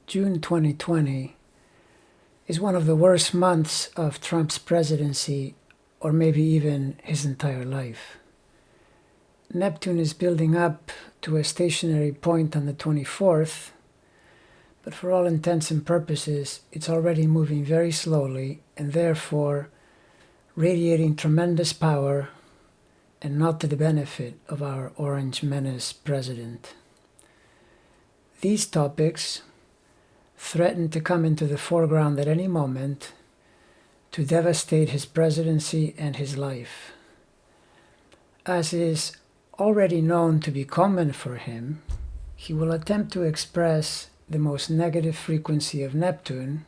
June 2020 is one of the worst months of Trump's presidency, or maybe even his entire life. Neptune is building up to a stationary point on the 24th, but for all intents and purposes, it's already moving very slowly and therefore radiating tremendous power and not to the benefit of our Orange Menace president. These topics threaten to come into the foreground at any moment to devastate his presidency and his life. As is already known to be common for him, he will attempt to express the most negative frequency of Neptune,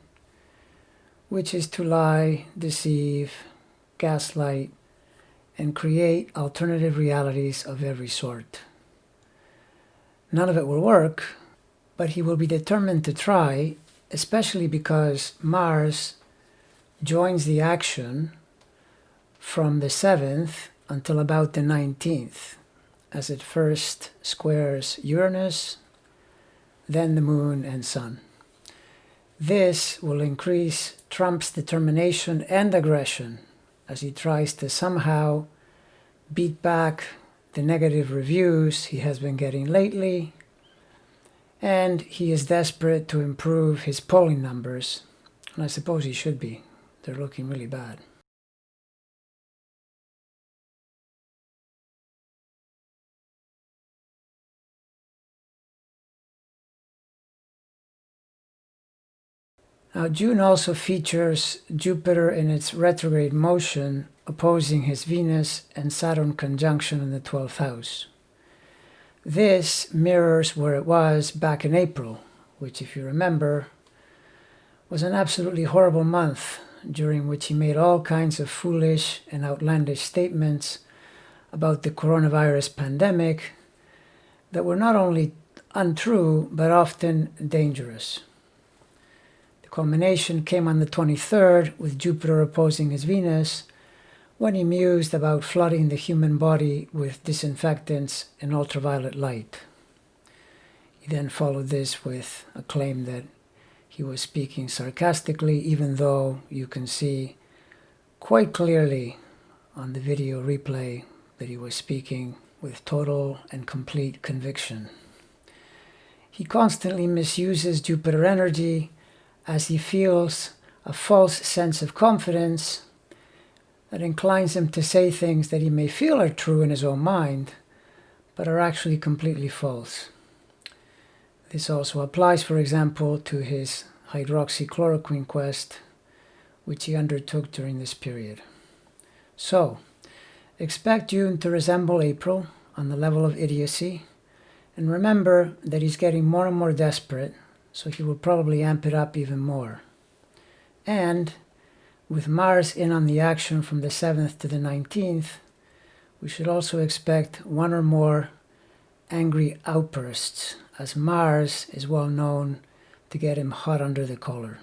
which is to lie, deceive, gaslight, and create alternative realities of every sort. None of it will work, but he will be determined to try, especially because Mars joins the action from the 7th until about the 19th, as it first squares Uranus, then the Moon and Sun. This will increase Trump's determination and aggression as he tries to somehow beat back the negative reviews he has been getting lately, and he is desperate to improve his polling numbers, and I suppose he should be. They're looking really bad. Now, June also features Jupiter in its retrograde motion opposing his Venus and Saturn conjunction in the 12th house. This mirrors where it was back in April, which, if you remember, was an absolutely horrible month during which he made all kinds of foolish and outlandish statements about the coronavirus pandemic that were not only untrue, but often dangerous. The culmination came on the 23rd with Jupiter opposing his Venus, when he mused about flooding the human body with disinfectants and ultraviolet light. He then followed this with a claim that he was speaking sarcastically, even though you can see quite clearly on the video replay that he was speaking with total and complete conviction. He constantly misuses Jupiter energy as he feels a false sense of confidence that inclines him to say things that he may feel are true in his own mind, but are actually completely false. This also applies, for example, to his hydroxychloroquine quest, which he undertook during this period. So, expect June to resemble April on the level of idiocy, and remember that he's getting more and more desperate, so he will probably amp it up even more. And with Mars in on the action from the 7th to the 19th, we should also expect one or more angry outbursts, as Mars is well known to get him hot under the collar.